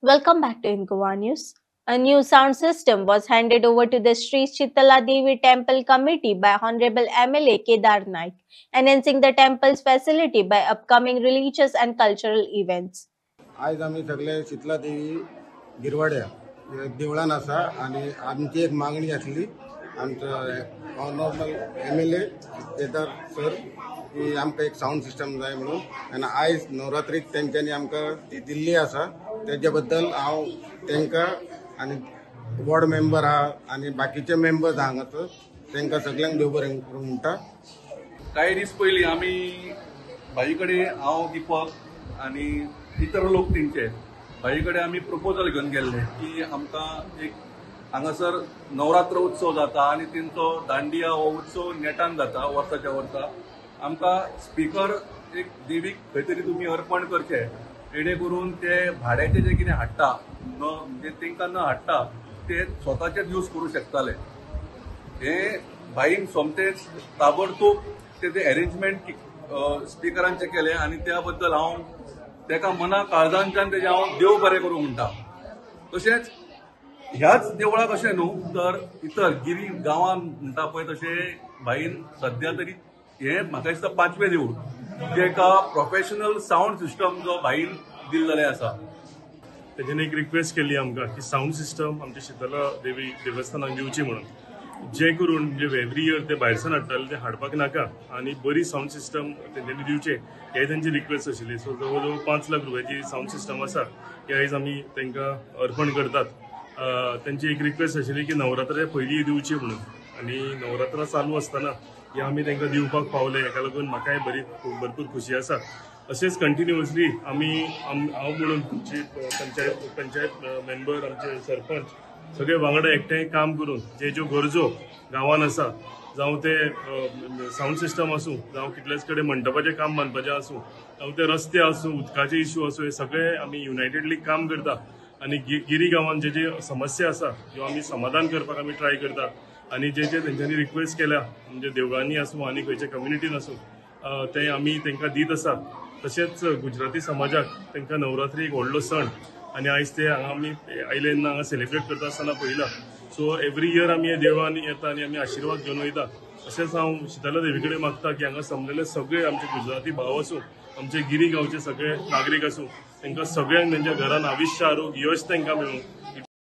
Welcome back to Incoa News. A new sound system was handed over to the Sri Shitala Devi Temple Committee by Honorable MLA Kedar Naik, enhancing the temple's facility by upcoming religious and cultural events. आज आम्ही सगळे शीतला देवी गिरवाड्या देवळान आसा आणि आमची एक मागणी असली आमचं ऑनरेबल MLA केदार सर की आमकां एक साऊंड सिस्टम जाय म्हणून आणि आयज नवरात्रीक तेंच्यांनी आमकां ती दिल्ली आसा त्याच्या बद्दल हांव तेंकां आणि वॉर्ड मेंबर आहा आणि बाकीचे मेंबर्स हांगासर तेंकां सगळ्यांक देव बरें करूं म्हणटा। काही दीस पयलीं आमी भाई कडेन हांव दीपक आनी इतर लोक तेंचे भाई कडेन आमी प्रपोजल घेवन गेल्ले की आमकां एक हांगासर नवरात्र उत्सव जाता आनी तेंचो दांडिया हो उत्सव नेटान जाता वर्साच्या वर्सा आमकां स्पीकर एक देवीक खंय तरी तुमी अर्पण करचे जेणे करून ते भाड्याचे जे कितें हाडटा म्हणजे तेंकां न हाडटा ते स्वताचेच यूज करूं शकताले। हे भाईन सोमतेच ताबडतोब ते अरेंजमेंट स्पीकरांचे केले आणि त्या बद्दल हांव तेका मना काळजांच्यान तेजे हांव देव बरें करूं म्हणटा। तशेंच ह्याच देवळाक अशें न्हू तर इतर गिरी गांवांत म्हणटा पळय तशें भाईन सध्या तरी हे म्हाका दिसता 5वें देवूळ जे एका प्रोफेशनल साऊंड सिस्टम जो भाईन दिल्लेले आसा। तेजेन एक रिक्वेस्ट केली आमकां की साऊंड सिस्टम आमच्या शीतला देवी देवस्थानाक दिवची म्हणून जे करून म्हणजे एवरी इयर ते भायरसान हाडटाले ते हाडपाक नाका आणि बरी साऊंड सिस्टम तेंच्यांनी दिवचे हे तेंची रिक्वेस्ट आशिल्ली। सो जवळ जवळ 5 लाख रुपयाची साऊंड सिस्टम आसा की आयज आमी तेंकां अर्पण करतात। तेंची एक रिक्वेस्ट आशिल्ली की नवरात्राच्या पयलीं दिवची म्हणून आणि नवरात्रां चालू आसतना हे आमी तेंकां दिवपाक पावले हेका लागून म्हाकाय भरपूर खुशी आसा। अशेंच कंटिन्युअसली आमी हांव म्हणून आमची पंचायत मेंबर आमचे सरपंच सगळे वांगडा एकठांय काम करून जे ज्यो गरजो गांवांत आसा जावं ते साऊंड सिस्टम आसूं जावं कितलेच कडेन मंडपाचें काम बांदपाचें आसूं जावं ते रस्ते आसूं उदकाचे इश्यू आसूं हे सगळे आमी युनायटेडली काम करता आणि गिरी गांवांत जे समस्या आसा ज्यो आमी समाधान करपाक आमी ट्राय करता आणि जे तेंच्यांनी रिक्वेस्ट केल्या म्हणजे देवळांनी आसूं आनी खंयच्या कम्युनिटीन आसूं ते आमी तेंकां दीत आसा। तशेंच गुजराती समाजाक तेंकां नवरात्री एक व्हडलो सण आणि आयज ते हांगा आमी आयले तेन्ना हांगा सेलिब्रेट करता आसतना पळयला। सो एवरी इयर आमी ह्या देवळांनी येता आणि आमी आशिर्वाद घेवन वयता। अशेंच हांव शीतला देवी कडेन मागता की हांगा समलेले सगळे आमचे गुजराती भाव आसूं आमचे गिरी गांवचे सगळे नागरीक आसूं तेंकां सगळ्यांक तेंच्या घरान आयुश्य आरोग्य यश तेंकां मेळूं